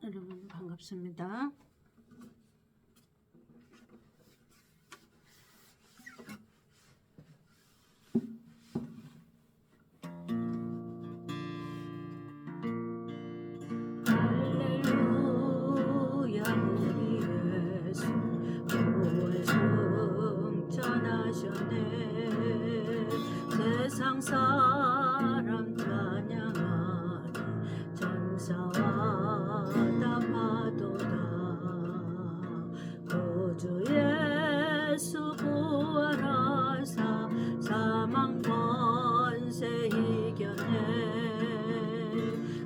여러분 반갑습니다. 할렐루야 우리 예수 구원의 승천하셨네. 세상 사람 찬양하니 천사와 다 파도다. 구주 예수 부활하사 사망 권세 이겼네.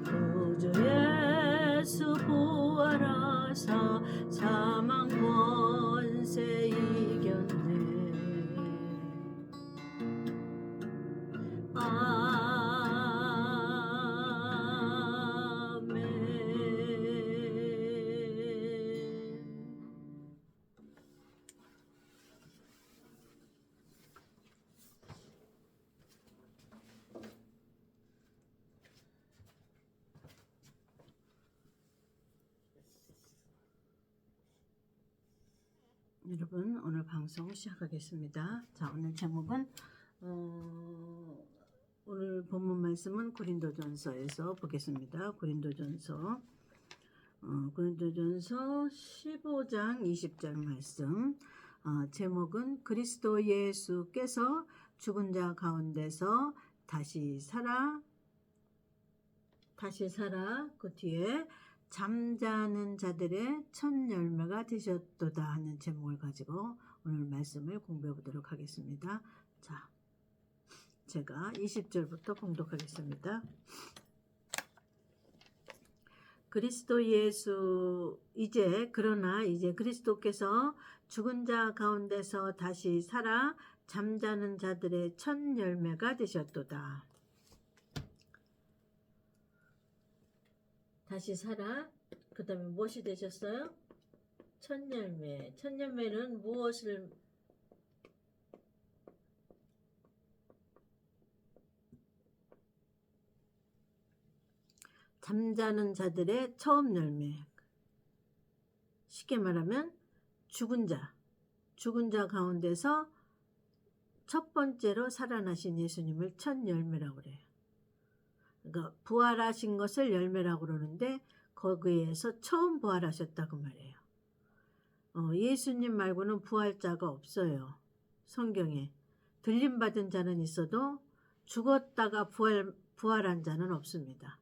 구주 예수 부활하사 사망 권세 이겼네. 여러분 오늘 방송 시작하겠습니다. 자, 오늘 제목은 오늘 본문 말씀은 고린도전서에서 보겠습니다. 고린도전서 15장 20절 말씀. 제목은 그리스도 예수께서 죽은 자 가운데서 다시 살아 그 뒤에 잠자는 자들의 첫 열매가 되셨도다 하는 제목을 가지고 오늘 말씀을 공부해 보도록 하겠습니다. 자, 제가 20절부터 봉독하겠습니다. 그리스도 예수 그러나 이제 그리스도께서 죽은 자 가운데서 다시 살아 잠자는 자들의 첫 열매가 되셨도다. 다시 살아. 그 다음에 무엇이 되셨어요? 첫 열매. 첫 열매는 무엇을 잠자는 자들의 처음 열매. 쉽게 말하면 죽은 자 가운데서 첫 번째로 살아나신 예수님을 첫 열매라고 그래요. 그러니까 부활하신 것을 열매라고 그러는데 거기에서 처음 부활하셨다고 말해요. 예수님 말고는 부활자가 없어요. 성경에 들림받은 자는 있어도 죽었다가 부활한 자는 없습니다.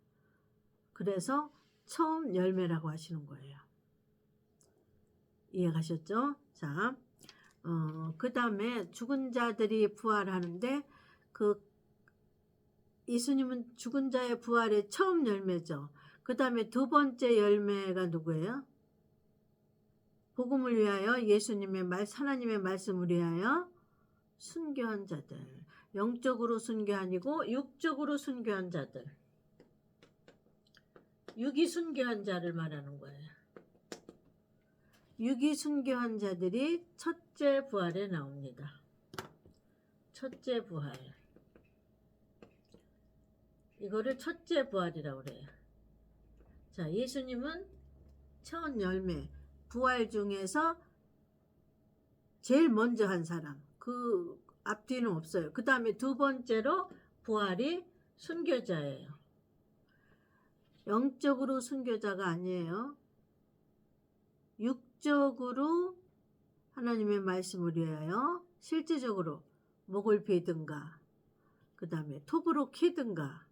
그래서 처음 열매라고 하시는 거예요. 이해가셨죠? 자, 그 다음에 죽은 자들이 부활하는데 예수님은 죽은 자의 부활의 처음 열매죠. 그 다음에 두 번째 열매가 누구예요? 복음을 위하여 하나님의 말씀을 위하여 순교한 자들. 영적으로 순교한이고 육적으로 순교한 자들. 육이 순교한 자를 말하는 거예요. 육이 순교한 자들이 첫째 부활에 나옵니다. 첫째 부활. 이거를 첫째 부활이라고 그래요. 자, 예수님은 첫 열매, 부활 중에서 제일 먼저 한 사람. 그 앞뒤는 없어요. 그 다음에 두 번째로 부활이 순교자예요. 영적으로 순교자가 아니에요. 육적으로 하나님의 말씀을 위하여 실제적으로 목을 베든가, 그 다음에 톱으로 캐든가,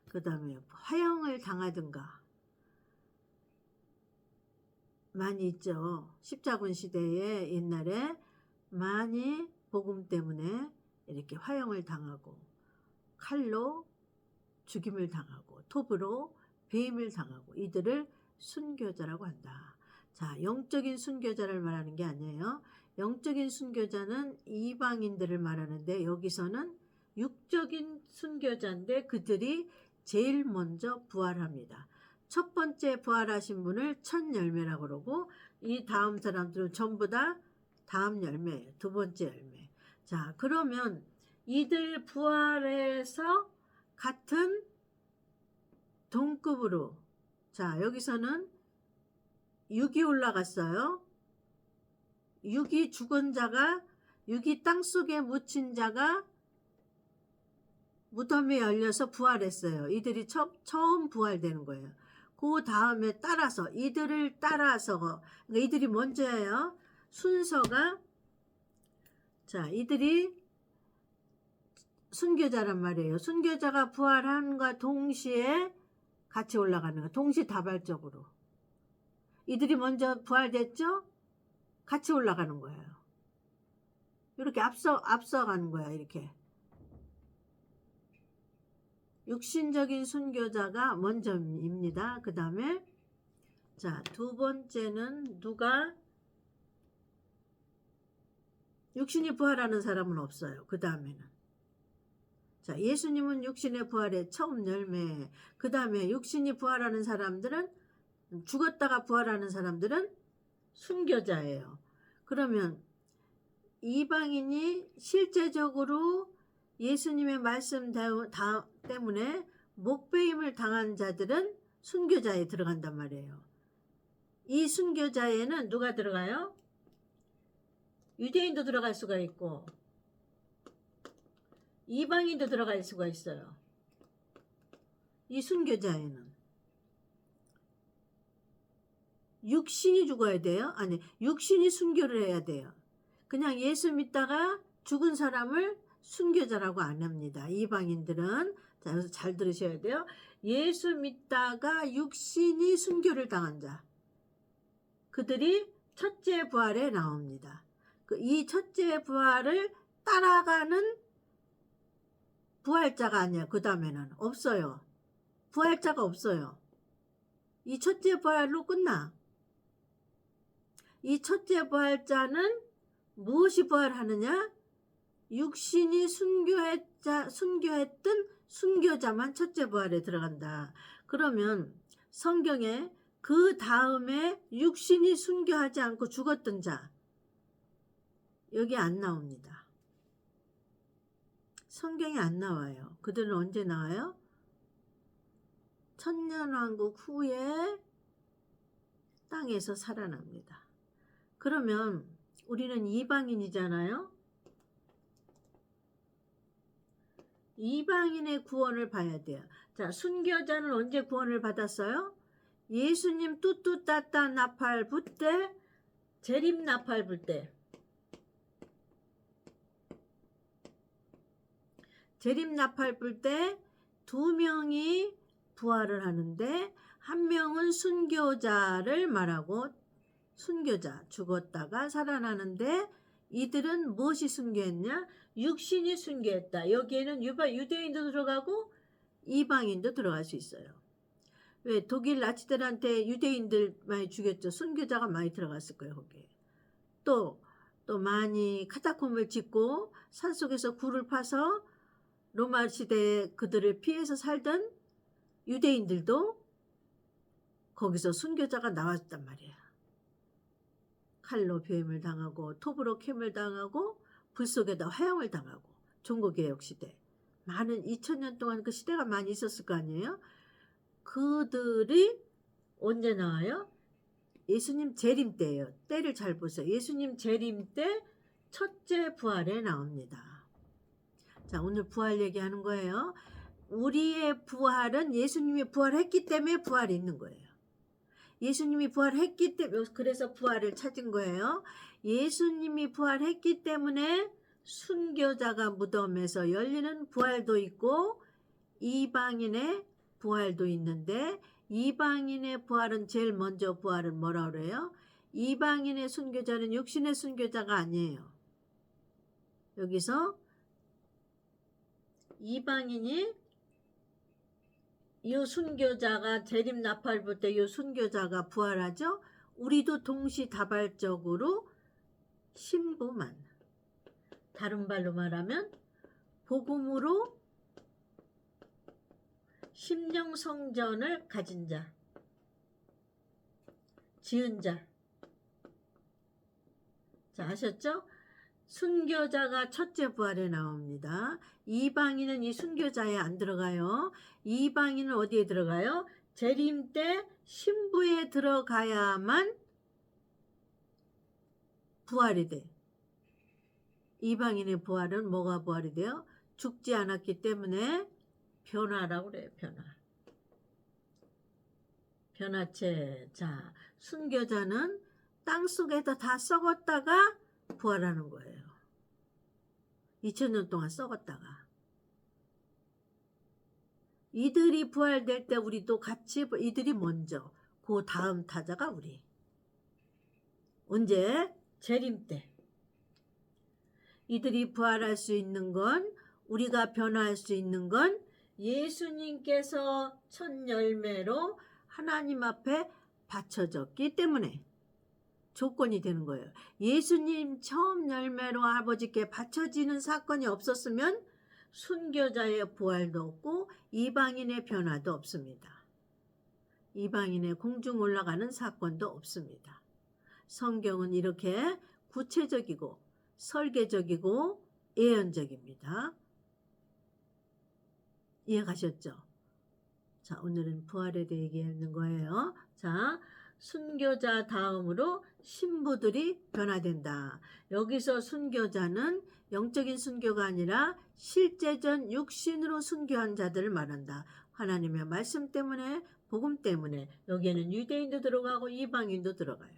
그 다음에 화형을 당하든가 많이 있죠. 십자군 시대에 옛날에 많이 복음 때문에 이렇게 화형을 당하고 칼로 죽임을 당하고 톱으로 배임을 당하고 이들을 순교자라고 한다. 자, 영적인 순교자를 말하는 게 아니에요. 영적인 순교자는 이방인들을 말하는데 여기서는 육적인 순교자인데 그들이 제일 먼저 부활합니다. 첫 번째 부활하신 분을 첫 열매라고 그러고 이 다음 사람들은 전부 다 다음 열매예요. 두 번째 열매. 자, 그러면 이들 부활해서 같은 동급으로, 자, 여기서는 육이 올라갔어요. 육이 죽은 자가, 육이 땅속에 묻힌 자가 무덤이 열려서 부활했어요. 이들이 처음 부활되는 거예요. 그 다음에 따라서, 이들을 따라서, 그러니까 이들이 먼저예요. 순서가, 자, 이들이 순교자란 말이에요. 순교자가 부활함과 동시에 같이 올라가는 거예요. 동시다발적으로. 이들이 먼저 부활됐죠? 같이 올라가는 거예요. 이렇게 앞서가는 거야, 이렇게. 육신적인 순교자가 먼저입니다. 그 다음에, 자, 두 번째는 누가, 육신이 부활하는 사람은 없어요. 그 다음에는. 자, 예수님은 육신의 부활의 처음 열매. 그 다음에 육신이 부활하는 사람들은, 죽었다가 부활하는 사람들은 순교자예요. 그러면 이방인이 실제적으로 예수님의 말씀 때문에 목배임을 당한 자들은 순교자에 들어간단 말이에요. 이 순교자에는 누가 들어가요? 유대인도 들어갈 수가 있고 이방인도 들어갈 수가 있어요. 이 순교자에는 육신이 죽어야 돼요? 아니, 육신이 순교를 해야 돼요. 그냥 예수 믿다가 죽은 사람을 순교자라고 안 합니다. 이방인들은. 자, 여기서 잘 들으셔야 돼요. 예수 믿다가 육신이 순교를 당한 자. 그들이 첫째 부활에 나옵니다. 이 첫째 부활을 따라가는 부활자가 아니야. 그 다음에는 없어요. 부활자가 없어요. 이 첫째 부활로 끝나. 이 첫째 부활자는 무엇이 부활하느냐? 육신이 순교했던 순교자만 첫째 부활에 들어간다. 그러면 성경에 그 다음에 육신이 순교하지 않고 죽었던 자 여기 안 나옵니다. 성경에 안 나와요. 그들은 언제 나와요? 천년왕국 후에 땅에서 살아납니다. 그러면 우리는 이방인이잖아요. 이방인의 구원을 봐야 돼요. 자, 순교자는 언제 구원을 받았어요? 예수님 뚜뚜따따 나팔 불 때, 재림 나팔 불 때. 재림 나팔 불 때 두 명이 부활을 하는데 한 명은 순교자를 말하고 순교자 죽었다가 살아나는데 이들은 무엇이 순교했냐? 육신이 순교했다. 여기에는 유대인도 들어가고 이방인도 들어갈 수 있어요. 왜? 독일 나치들한테 유대인들 많이 죽였죠. 순교자가 많이 들어갔을 거예요. 거기에. 또 많이 카타콤을 짓고 산속에서 굴을 파서 로마 시대에 그들을 피해서 살던 유대인들도 거기서 순교자가 나왔단 말이에요. 칼로 배임을 당하고 톱으로 캠을 당하고 불 속에다 화형을 당하고 종교개혁 시대 많은 2000년 동안 그 시대가 많이 있었을 거 아니에요. 그들이 언제 나와요? 예수님 재림 때예요. 때를 잘 보세요. 예수님 재림 때 첫째 부활에 나옵니다. 자, 오늘 부활 얘기하는 거예요. 우리의 부활은 예수님이 부활했기 때문에 부활이 있는 거예요. 예수님이 부활했기 때문에 그래서 부활을 찾은 거예요. 예수님이 부활했기 때문에 순교자가 무덤에서 열리는 부활도 있고 이방인의 부활도 있는데 이방인의 부활은 제일 먼저 부활은 뭐라 그래요? 이방인의 순교자는 육신의 순교자가 아니에요. 여기서 이방인이 이 순교자가 재림 나팔 불 때 이 순교자가 부활하죠. 우리도 동시다발적으로 신부만, 다른 말로 말하면 복음으로 심령성전을 가진 자, 지은 자. 자, 아셨죠? 순교자가 첫째 부활에 나옵니다. 이방인은 이 순교자에 안 들어가요. 이방인은 어디에 들어가요? 재림 때 신부에 들어가야만 부활이 돼. 이방인의 부활은 뭐가 부활이 돼요? 죽지 않았기 때문에 변화라고 그래요. 변화체. 자, 순교자는 땅속에다 다 썩었다가 부활하는 거예요. 2000년 동안 썩었다가. 이들이 부활될 때 우리도 같이, 이들이 먼저, 그 다음 타자가 우리. 언제? 재림 때. 이들이 부활할 수 있는 건, 우리가 변화할 수 있는 건 예수님께서 첫 열매로 하나님 앞에 바쳐졌기 때문에 조건이 되는 거예요. 예수님 처음 열매로 아버지께 바쳐지는 사건이 없었으면 순교자의 부활도 없고 이방인의 변화도 없습니다. 이방인의 공중 올라가는 사건도 없습니다. 성경은 이렇게 구체적이고 설계적이고 예언적입니다. 이해가셨죠? 자, 오늘은 부활에 대해 얘기하는 거예요. 자, 순교자 다음으로 신부들이 변화된다. 여기서 순교자는 영적인 순교가 아니라 실제전 육신으로 순교한 자들을 말한다. 하나님의 말씀 때문에, 복음 때문에. 여기에는 유대인도 들어가고 이방인도 들어가요.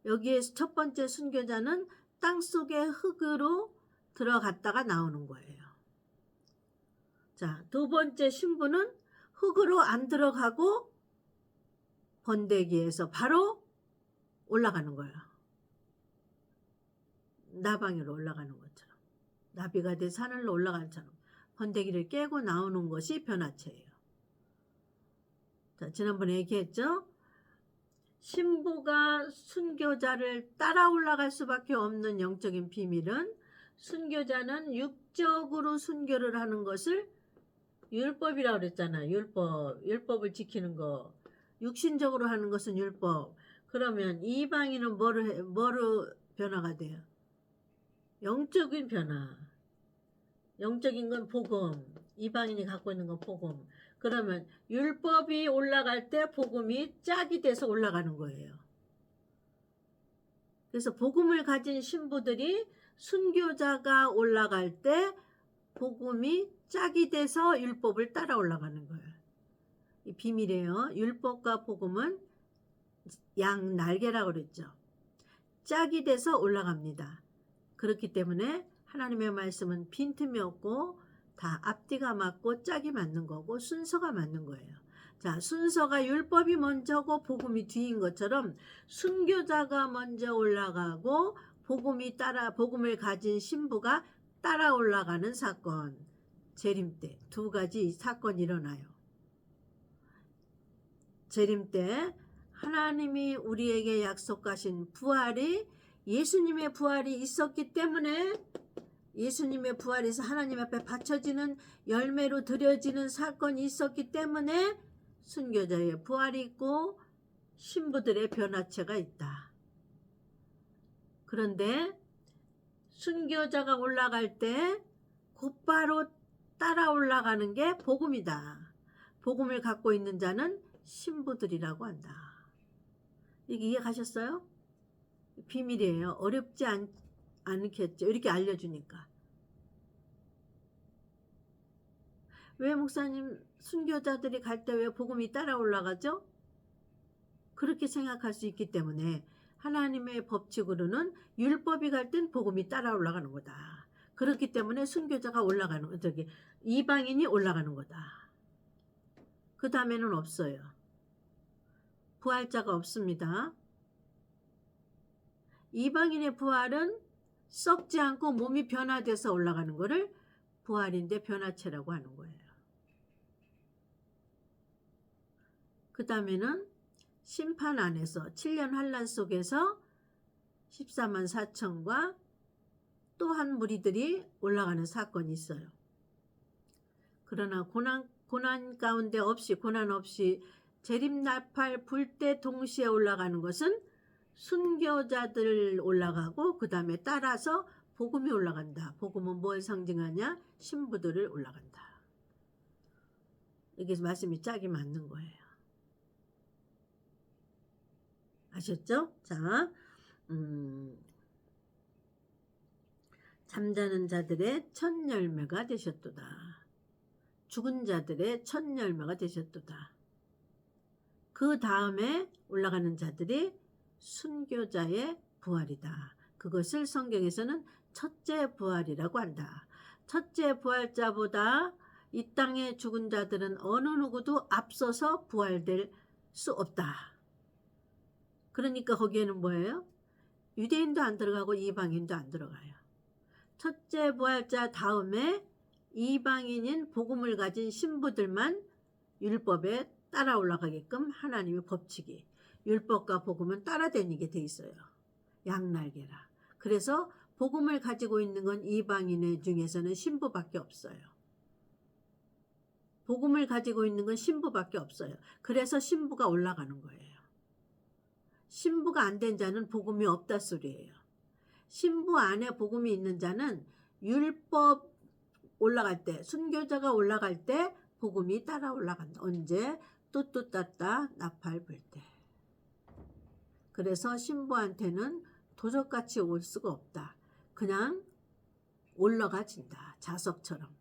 여기에 첫 번째 순교자는 땅속의 흙으로 들어갔다가 나오는 거예요. 자, 두 번째 신부는 흙으로 안 들어가고 번데기에서 바로 올라가는 거예요. 나방으로 올라가는 것처럼. 나비가 돼 산을로 올라가는 것처럼 번데기를 깨고 나오는 것이 변화체예요. 자, 지난번에 얘기했죠? 신부가 순교자를 따라 올라갈 수밖에 없는 영적인 비밀은 순교자는 육적으로 순교를 하는 것을 율법이라고 그랬잖아. 율법을 지키는 거. 육신적으로 하는 것은 율법. 그러면 이방인은 뭐로 변화가 돼요? 영적인 변화. 영적인 건 복음. 이방인이 갖고 있는 건 복음. 그러면 율법이 올라갈 때 복음이 짝이 돼서 올라가는 거예요. 그래서 복음을 가진 신부들이 순교자가 올라갈 때 복음이 짝이 돼서 율법을 따라 올라가는 거예요. 이 비밀이에요. 율법과 복음은 양 날개라고 그랬죠. 짝이 돼서 올라갑니다. 그렇기 때문에 하나님의 말씀은 빈틈이 없고 다 앞뒤가 맞고 짝이 맞는 거고 순서가 맞는 거예요. 자, 순서가 율법이 먼저고 복음이 뒤인 것처럼 순교자가 먼저 올라가고 복음을 가진 신부가 따라 올라가는 사건. 재림 때 두 가지 사건이 일어나요. 재림 때 하나님이 우리에게 약속하신 부활이 예수님의 부활이 있었기 때문에 예수님의 부활에서 하나님 앞에 바쳐지는 열매로 드려지는 사건이 있었기 때문에 순교자의 부활이 있고 신부들의 변화체가 있다. 그런데 순교자가 올라갈 때 곧바로 따라 올라가는 게 복음이다. 복음을 갖고 있는 자는 신부들이라고 한다. 이게 이해가셨어요? 비밀이에요. 어렵지 않겠죠. 이렇게 알려주니까. 왜 목사님 순교자들이 갈 때 왜 복음이 따라 올라가죠? 그렇게 생각할 수 있기 때문에 하나님의 법칙으로는 율법이 갈 땐 복음이 따라 올라가는 거다. 그렇기 때문에 순교자가 올라가는 저기 이방인이 올라가는 거다. 그 다음에는 없어요. 부활자가 없습니다. 이방인의 부활은 썩지 않고 몸이 변화돼서 올라가는 거를 부활인데 변화체라고 하는 거예요. 그 다음에는 심판 안에서 7년 환란 속에서 14만 4천과 또 한 무리들이 올라가는 사건이 있어요. 그러나 고난 가운데 없이 고난 없이 재림나팔 불 때 동시에 올라가는 것은 순교자들 올라가고 그 다음에 따라서 복음이 올라간다. 복음은 뭘 상징하냐? 신부들을 올라간다. 이게 말씀이 짝이 맞는 거예요. 아셨죠? 자, 잠자는 자들의 첫 열매가 되셨도다. 죽은 자들의 첫 열매가 되셨도다. 그 다음에 올라가는 자들이 순교자의 부활이다. 그것을 성경에서는 첫째 부활이라고 한다. 첫째 부활자보다 이 땅의 죽은 자들은 어느 누구도 앞서서 부활될 수 없다. 그러니까 거기에는 뭐예요? 유대인도 안 들어가고 이방인도 안 들어가요. 첫째 부활자 다음에 이방인인 복음을 가진 신부들만 율법에 따라 올라가게끔 하나님의 법칙이, 율법과 복음은 따라다니게 돼 있어요. 양날개라. 그래서 복음을 가지고 있는 건 이방인의 중에서는 신부밖에 없어요. 복음을 가지고 있는 건 신부밖에 없어요. 그래서 신부가 올라가는 거예요. 신부가 안 된 자는 복음이 없다 소리예요. 신부 안에 복음이 있는 자는 율법 올라갈 때, 순교자가 올라갈 때 복음이 따라 올라간다. 언제? 뚜뚜따따 나팔 불 때. 그래서 신부한테는 도적같이 올 수가 없다. 그냥 올라가진다. 자석처럼.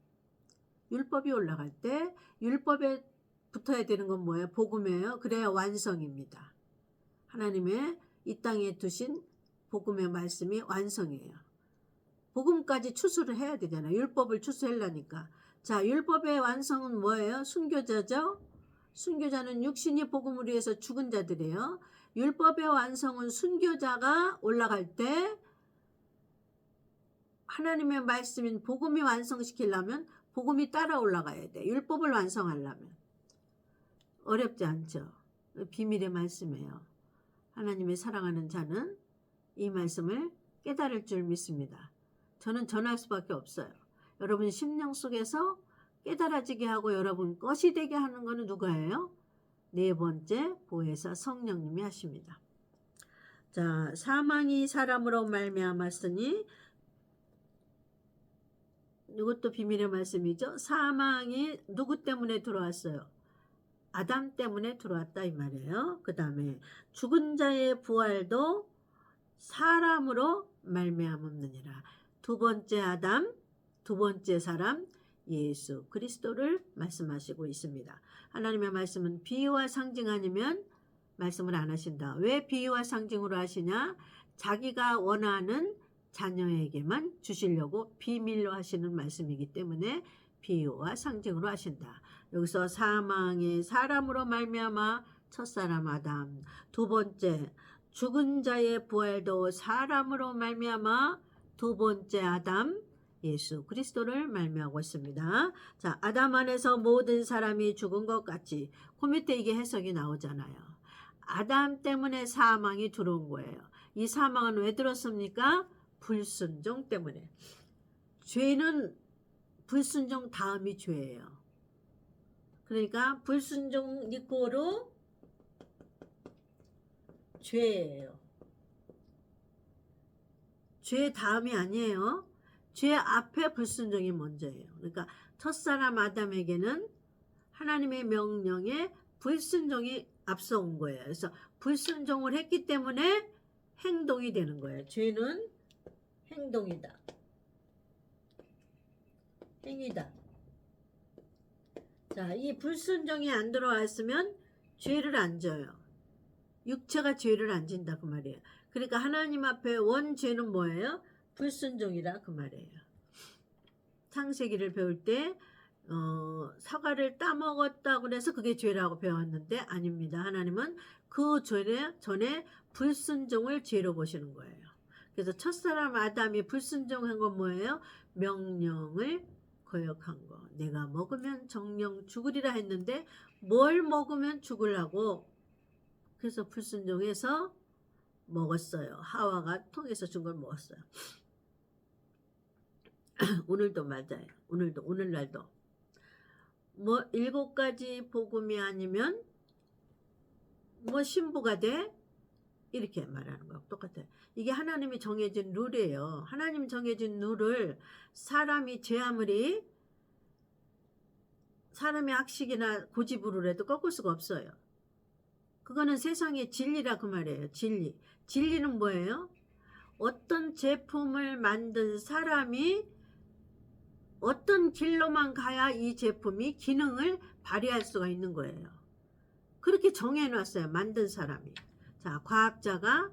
율법이 올라갈 때 율법에 붙어야 되는 건 뭐예요? 복음이에요. 그래야 완성입니다. 하나님의 이 땅에 두신 복음의 말씀이 완성이에요. 복음까지 추수를 해야 되잖아요. 율법을 추수하려니까. 자, 율법의 완성은 뭐예요? 순교자죠. 순교자는 육신이 복음을 위해서 죽은 자들이에요. 율법의 완성은 순교자가 올라갈 때 하나님의 말씀인 복음이 완성시키려면 복음이 따라 올라가야 돼. 율법을 완성하려면. 어렵지 않죠? 비밀의 말씀이에요. 하나님의 사랑하는 자는 이 말씀을 깨달을 줄 믿습니다. 저는 전할 수밖에 없어요. 여러분 심령 속에서 깨달아지게 하고 여러분 것이 되게 하는 것은 누가예요? 네 번째 보혜사 성령님이 하십니다. 자, 사망이 사람으로 말미암았으니 이것도 비밀의 말씀이죠. 사망이 누구 때문에 들어왔어요? 아담 때문에 들어왔다 이 말이에요. 그 다음에 죽은 자의 부활도 사람으로 말미암았느니라. 두 번째 아담, 두 번째 사람 예수 그리스도를 말씀하시고 있습니다. 하나님의 말씀은 비유와 상징 아니면 말씀을 안 하신다. 왜 비유와 상징으로 하시냐? 자기가 원하는 자녀에게만 주시려고 비밀로 하시는 말씀이기 때문에 비유와 상징으로 하신다. 여기서 사망의 사람으로 말미암아 첫사람 아담, 두 번째 죽은 자의 부활도 사람으로 말미암아 두 번째 아담 예수 그리스도를 말미암고 있습니다. 자, 아담 안에서 모든 사람이 죽은 것 같이 그 밑에 이게 해석이 나오잖아요. 아담 때문에 사망이 들어온 거예요. 이 사망은 왜 들었습니까? 불순종 때문에. 죄는 불순종 다음이 죄예요. 그러니까 불순종 이꼬르 죄예요. 죄 다음이 아니에요. 죄 앞에 불순종이 먼저예요. 그러니까 첫사람 아담에게는 하나님의 명령에 불순종이 앞서온 거예요. 그래서 불순종을 했기 때문에 행동이 되는 거예요. 죄는 행동이다. 행위다. 자, 이 불순종이 안 들어왔으면 죄를 안 져요. 육체가 죄를 안 진다 그 말이에요. 그러니까 하나님 앞에 원죄는 뭐예요? 불순종이라 그 말이에요. 창세기를 배울 때 사과를 따먹었다고 그래서 그게 죄라고 배웠는데 아닙니다. 하나님은 그 전에 불순종을 죄로 보시는 거예요. 그래서 첫사람 아담이 불순종한 건 뭐예요? 명령을 거역한 거. 내가 먹으면 정령 죽으리라 했는데 뭘 먹으면 죽으라고. 그래서 불순종해서 먹었어요. 하와가 통해서 준 걸 먹었어요. 오늘도 맞아요. 오늘날도. 뭐 7가지 복음이 아니면 뭐 신부가 돼? 이렇게 말하는 거 똑같아요. 이게 하나님이 정해진 룰이에요. 하나님 정해진 룰을 사람이 아무리 사람의 학식이나 고집으로 해도 꺾을 수가 없어요. 그거는 세상의 진리라 그 말이에요. 진리. 진리는 뭐예요? 어떤 제품을 만든 사람이 어떤 길로만 가야 이 제품이 기능을 발휘할 수가 있는 거예요. 그렇게 정해놨어요. 만든 사람이. 자, 과학자가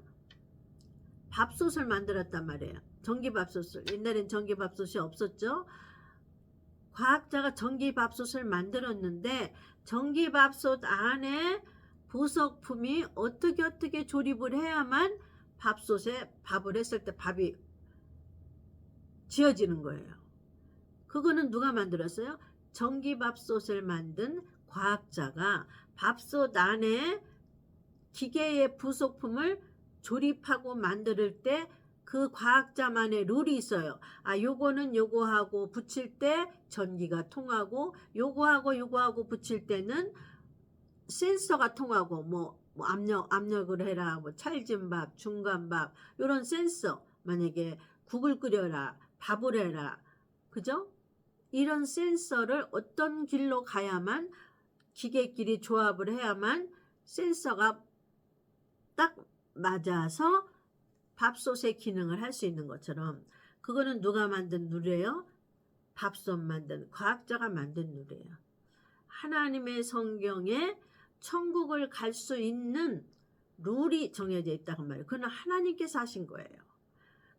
밥솥을 만들었단 말이에요. 전기밥솥을. 옛날엔 전기밥솥이 없었죠. 과학자가 전기밥솥을 만들었는데 전기밥솥 안에 부속품이 어떻게 조립을 해야만 밥솥에 밥을 했을 때 밥이 지어지는 거예요. 그거는 누가 만들었어요? 전기밥솥을 만든 과학자가 밥솥 안에 기계의 부속품을 조립하고 만들 때 그 과학자만의 룰이 있어요. 아, 요거는 요거하고 붙일 때 전기가 통하고 요거하고 붙일 때는 센서가 통하고 뭐 압력을 해라, 뭐 찰진밥, 중간밥, 요런 센서, 만약에 국을 끓여라, 밥을 해라, 그죠? 이런 센서를 어떤 길로 가야만, 기계끼리 조합을 해야만 센서가 딱 맞아서 밥솥의 기능을 할 수 있는 것처럼, 그거는 누가 만든 룰이에요? 밥솥 만든 과학자가 만든 룰이에요. 하나님의 성경에 천국을 갈 수 있는 룰이 정해져 있다고 말이에요. 그건 하나님께서 하신 거예요.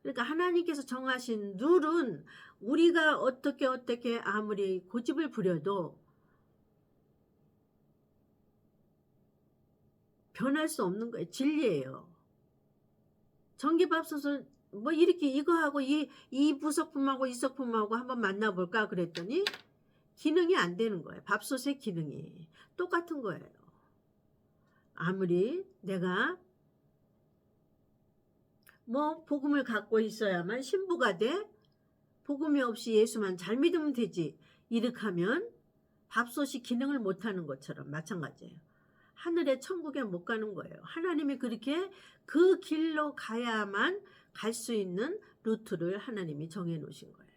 그러니까 하나님께서 정하신 룰은 우리가 어떻게 아무리 고집을 부려도 변할 수 없는 거예요. 진리예요. 전기밥솥을 뭐 이렇게 이거하고 이 부속품하고 이 소품하고 한번 만나볼까 그랬더니 기능이 안 되는 거예요. 밥솥의 기능이 똑같은 거예요. 아무리 내가 뭐 복음을 갖고 있어야만 신부가 돼, 복음이 없이 예수만 잘 믿으면 되지, 이렇게 하면 밥솥이 기능을 못하는 것처럼 마찬가지예요. 하늘의 천국에 못 가는 거예요. 하나님이 그렇게 그 길로 가야만 갈 수 있는 루트를 하나님이 정해 놓으신 거예요.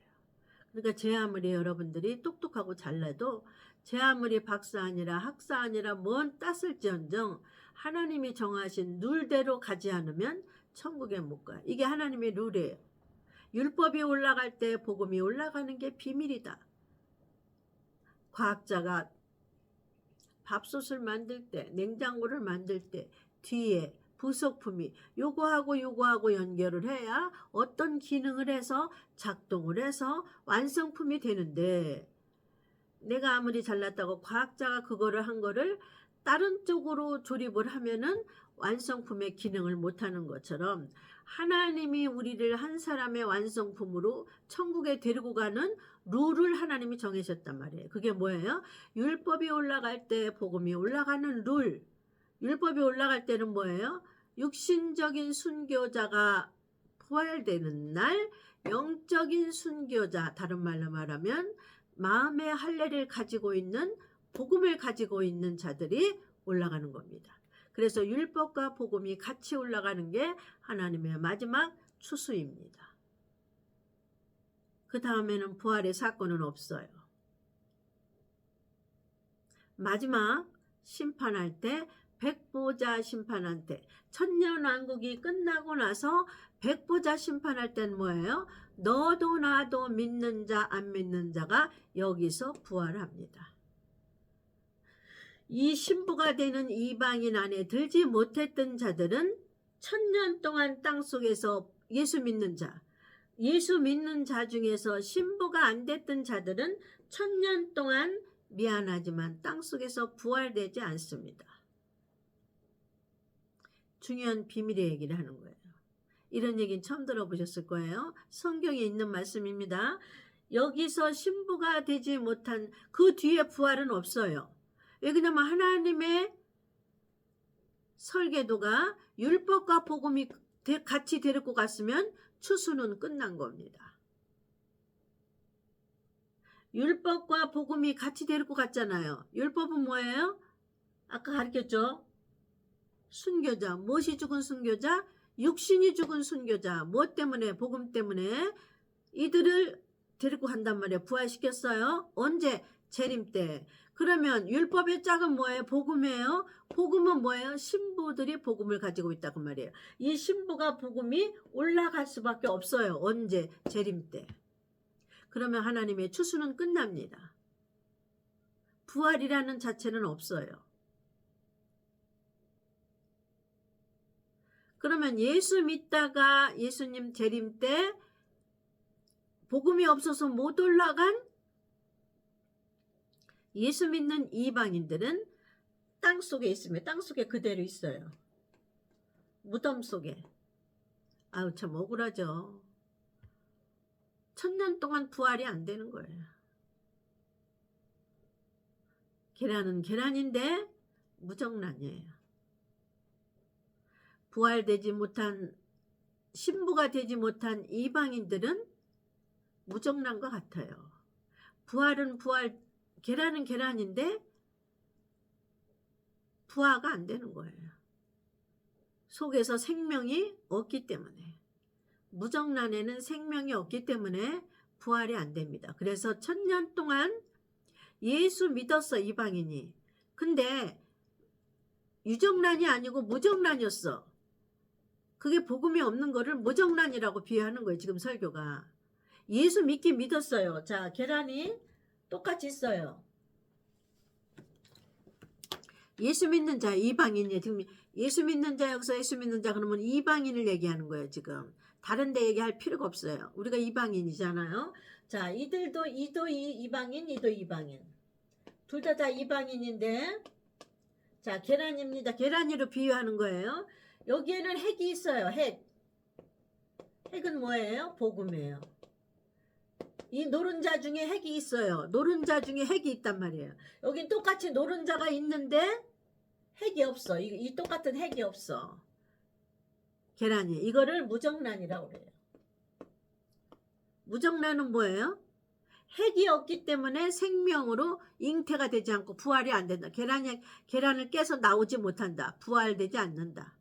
그러니까 제 아무리 여러분들이 똑똑하고 잘나도, 제 아무리 박사 아니라 학사 아니라 뭔 땄을지언정 하나님이 정하신 룰대로 가지 않으면 천국에 못 가요. 이게 하나님의 룰이에요. 율법이 올라갈 때 복음이 올라가는 게 비밀이다. 과학자가 밥솥을 만들 때, 냉장고를 만들 때 뒤에 부속품이 요거하고 연결을 해야 어떤 기능을 해서 작동을 해서 완성품이 되는데, 내가 아무리 잘났다고 과학자가 그거를 한 거를 다른 쪽으로 조립을 하면은 완성품의 기능을 못하는 것처럼, 하나님이 우리를 한 사람의 완성품으로 천국에 데리고 가는 룰을 하나님이 정하셨단 말이에요. 그게 뭐예요? 율법이 올라갈 때 복음이 올라가는 룰. 율법이 올라갈 때는 뭐예요? 육신적인 순교자가 부활되는 날 영적인 순교자, 다른 말로 말하면 마음의 할례를 가지고 있는, 복음을 가지고 있는 자들이 올라가는 겁니다. 그래서 율법과 복음이 같이 올라가는 게 하나님의 마지막 추수입니다. 그 다음에는 부활의 사건은 없어요. 마지막 심판할 때 백보자 심판한테, 천년왕국이 끝나고 나서 백보자 심판할 땐 뭐예요? 너도 나도 믿는 자 안 믿는 자가 여기서 부활합니다. 이 신부가 되는 이방인 안에 들지 못했던 자들은 천년 동안 땅속에서 예수 믿는 자 중에서 신부가 안 됐던 자들은 천년 동안 미안하지만 땅속에서 부활되지 않습니다. 중요한 비밀의 얘기를 하는 거예요. 이런 얘기는 처음 들어보셨을 거예요. 성경에 있는 말씀입니다. 여기서 신부가 되지 못한 그 뒤에 부활은 없어요. 왜 그러냐면 하나님의 설계도가 율법과 복음이 같이 데리고 갔으면 추수는 끝난 겁니다. 율법과 복음이 같이 데리고 갔잖아요. 율법은 뭐예요? 아까 가르쳤죠? 순교자. 무엇이 죽은 순교자? 육신이 죽은 순교자. 무엇 때문에? 복음 때문에 이들을 데리고 간단 말이에요. 부활시켰어요. 언제? 재림 때. 그러면 율법의 짝은 뭐예요? 복음이에요. 복음은 뭐예요? 신부들이 복음을 가지고 있다고 말이에요. 이 신부가 복음이 올라갈 수밖에 없어요. 언제? 재림 때. 그러면 하나님의 추수는 끝납니다. 부활이라는 자체는 없어요. 그러면 예수 믿다가 예수님 재림 때 복음이 없어서 못 올라간 예수 믿는 이방인들은 땅 속에 있으면 땅 속에 그대로 있어요. 무덤 속에. 아유 참 억울하죠. 1000년 동안 부활이 안 되는 거예요. 계란은 계란인데 무정란이에요. 부활되지 못한 신부가 되지 못한 이방인들은 무정란과 같아요. 부활은 부활, 계란은 계란인데 부화가 안 되는 거예요. 속에서 생명이 없기 때문에. 무정란에는 생명이 없기 때문에 부활이 안 됩니다. 그래서 1000년 동안 예수 믿었어 이방인이. 근데 유정란이 아니고 무정란이었어. 그게 복음이 없는 거를 무정란이라고 비유하는 거예요. 지금 설교가. 예수 믿긴 믿었어요. 자, 계란이 똑같이 있어요. 예수 믿는 자, 이방인이 지금 예수 믿는 자, 여기서 예수 믿는 자 그러면 이방인을 얘기하는 거예요. 지금 다른 데 얘기할 필요가 없어요. 우리가 이방인이잖아요. 자, 이들도 이도 이방인, 이도 이방인. 둘 다 이방인인데, 자, 계란입니다. 계란이로 비유하는 거예요. 여기에는 핵이 있어요. 핵. 핵은 뭐예요? 복음이에요. 이 노른자 중에 핵이 있어요. 노른자 중에 핵이 있단 말이에요. 여긴 똑같이 노른자가 있는데 핵이 없어. 이 똑같은 핵이 없어. 계란이. 이거를 무정란이라고 그래요. 무정란은 뭐예요? 핵이 없기 때문에 생명으로 잉태가 되지 않고 부활이 안 된다. 계란을 깨서 나오지 못한다. 부활되지 않는다.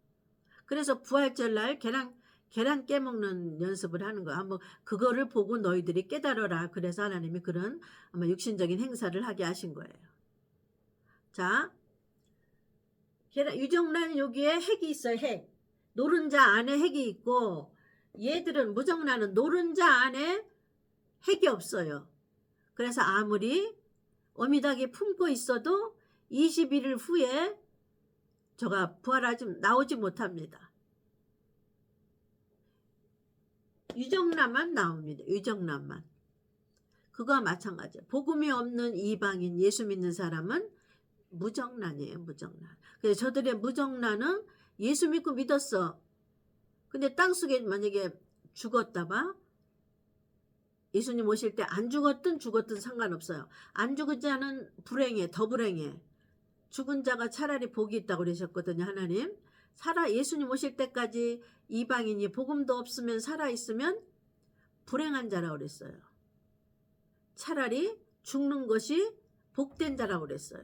그래서 부활절날 계란 깨먹는 연습을 하는 거야. 한번 그거를 보고 너희들이 깨달아라. 그래서 하나님이 그런 아마 육신적인 행사를 하게 하신 거예요. 자, 유정란 여기에 핵이 있어요. 핵. 노른자 안에 핵이 있고 얘들은 무정란은 노른자 안에 핵이 없어요. 그래서 아무리 어미닭이 품고 있어도 21일 후에 저가 나오지 못합니다. 유정란만 나옵니다. 유정란만. 그거와 마찬가지예요. 복음이 없는 이방인 예수 믿는 사람은 무정란이에요. 무정란. 그래서 저들의 무정란은 예수 믿고 믿었어. 근데 땅속에 만약에 죽었다 봐. 예수님 오실 때 안 죽었든 상관없어요. 안 죽은 자는 불행해. 더 불행해. 죽은 자가 차라리 복이 있다고 그러셨거든요. 하나님. 예수님 오실 때까지 이방인이 복음도 없으면 살아있으면 불행한 자라고 그랬어요. 차라리 죽는 것이 복된 자라고 그랬어요.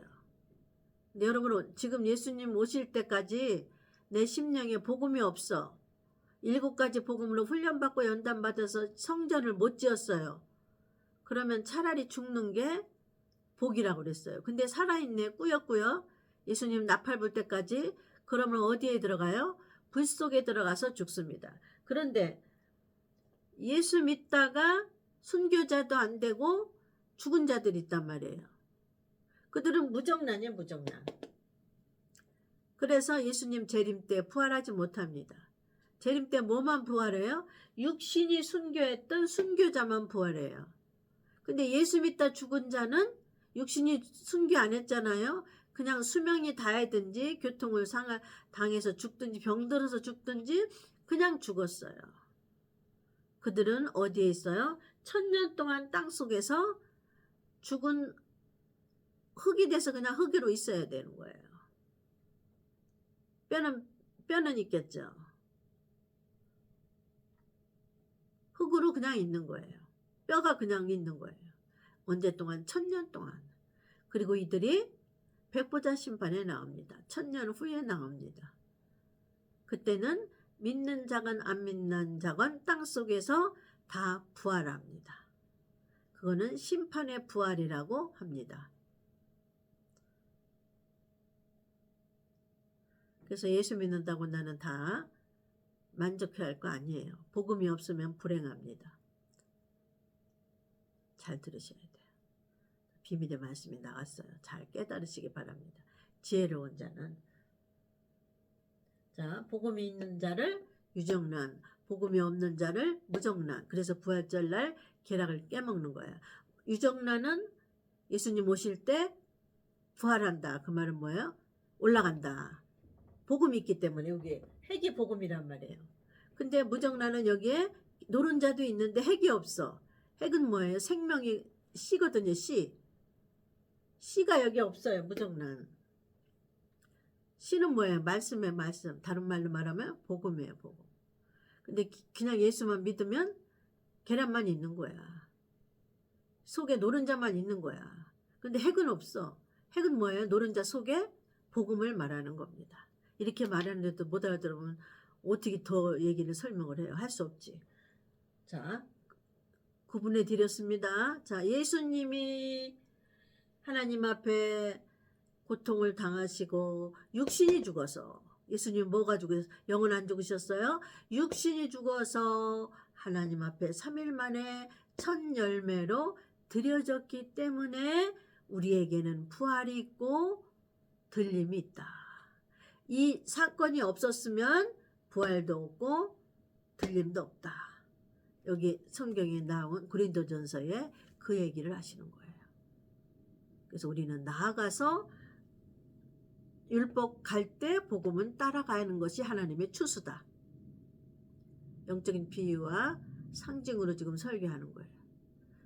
근데 여러분 지금 예수님 오실 때까지 내 심령에 복음이 없어. 7가지 복음으로 훈련받고 연단받아서 성전을 못 지었어요. 그러면 차라리 죽는 게 복이라고 그랬어요. 근데 살아있네. 꾸역꾸역 예수님 나팔 불 때까지. 그러면 어디에 들어가요? 불 속에 들어가서 죽습니다. 그런데 예수 믿다가 순교자도 안 되고 죽은 자들이 있단 말이에요. 그들은 무정란이에요. 무정란. 그래서 예수님 재림 때 부활하지 못합니다. 재림 때 뭐만 부활해요? 육신이 순교했던 순교자만 부활해요. 근데 예수 믿다 죽은 자는 육신이 순교 안 했잖아요. 그냥 수명이 다하든지 교통을 당해서 죽든지 병들어서 죽든지 그냥 죽었어요. 그들은 어디에 있어요? 1000년 동안 땅속에서 죽은 흙이 돼서 그냥 흙으로 있어야 되는 거예요. 뼈는 있겠죠. 흙으로 그냥 있는 거예요. 뼈가 그냥 있는 거예요. 언제 동안? 1000년 동안. 그리고 이들이 백보자 심판에 나옵니다. 1000년 후에 나옵니다. 그때는 믿는 자건 안 믿는 자건 땅속에서 다 부활합니다. 그거는 심판의 부활이라고 합니다. 그래서 예수 믿는다고 나는 다 만족해야 할 거 아니에요. 복음이 없으면 불행합니다. 잘 들으셔야 돼요. 비밀의 말씀이 나왔어요. 잘 깨달으시기 바랍니다. 지혜로운 자는, 자, 복음이 있는 자를 유정란, 복음이 없는 자를 무정란. 그래서 부활절 날 계략을 깨먹는 거예요. 유정란은 예수님 오실 때 부활한다. 그 말은 뭐예요? 올라간다. 복음이 있기 때문에 여기 핵이 복음이란 말이에요. 근데 무정란은 여기에 노른자도 있는데 핵이 없어. 핵은 뭐예요? 생명이 씨거든요. 씨. 씨가 여기 없어요. 무정란. 씨는 뭐예요? 말씀의 말씀. 다른 말로 말하면 복음이에요. 복음. 근데 그냥 예수만 믿으면 계란만 있는 거야. 속에 노른자만 있는 거야. 근데 핵은 없어. 핵은 뭐예요? 노른자 속에 복음을 말하는 겁니다. 이렇게 말하는데도 못 알아들으면 어떻게 더 얘기를 설명을 해요? 할 수 없지. 자, 구분해 드렸습니다. 자, 예수님이 하나님 앞에 고통을 당하시고 육신이 죽어서, 예수님 뭐가 죽으셨어요? 영은 안 죽으셨어요? 육신이 죽어서 하나님 앞에 3일 만에 첫 열매로 드려졌기 때문에 우리에게는 부활이 있고 들림이 있다. 이 사건이 없었으면 부활도 없고 들림도 없다. 여기 성경에 나온 고린도전서에 그 얘기를 하시는 거예요. 그래서 우리는 나아가서 율법 갈 때 복음은 따라가는 것이 하나님의 추수다. 영적인 비유와 상징으로 지금 설교하는 거예요.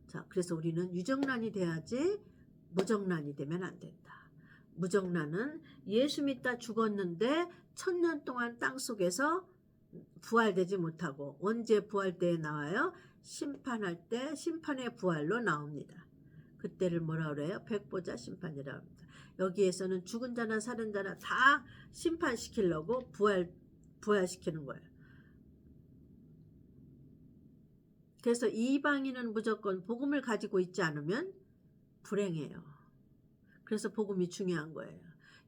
자, 그래서 우리는 유정란이 돼야지 무정란이 되면 안 된다. 무정란은 예수 믿다 죽었는데 1000년 동안 땅속에서 부활되지 못하고, 언제 부활 때에 나와요? 심판할 때 심판의 부활로 나옵니다. 그때를 뭐라 그래요? 백보자 심판이라고 합니다. 여기에서는 죽은 자나 사는 자나 다 심판시키려고 부활시키는 거예요. 그래서 이방인은 무조건 복음을 가지고 있지 않으면 불행해요. 그래서 복음이 중요한 거예요.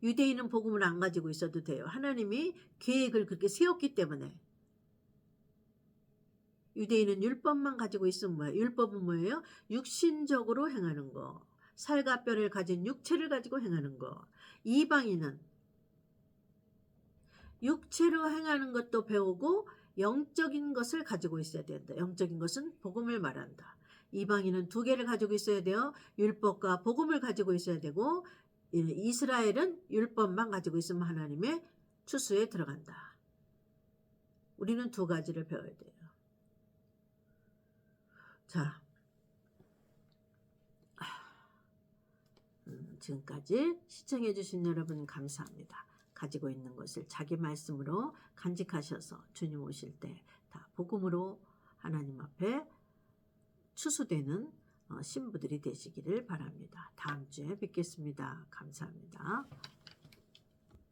유대인은 복음을 안 가지고 있어도 돼요. 하나님이 계획을 그렇게 세웠기 때문에. 유대인은 율법만 가지고 있으면 뭐예요? 율법은 뭐예요? 육신적으로 행하는 거. 살과 뼈를 가진 육체를 가지고 행하는 거. 이방인은 육체로 행하는 것도 배우고 영적인 것을 가지고 있어야 된다. 영적인 것은 복음을 말한다. 이방인은 두 개를 가지고 있어야 돼요. 율법과 복음을 가지고 있어야 되고, 이스라엘은 율법만 가지고 있으면 하나님의 추수에 들어간다. 우리는 두 가지를 배워야 돼요. 자, 지금까지 시청해 주신 여러분 감사합니다. 가지고 있는 것을 자기 말씀으로 간직하셔서 주님 오실 때 다 복음으로 하나님 앞에 추수되는 신부들이 되시기를 바랍니다. 다음 주에 뵙겠습니다. 감사합니다.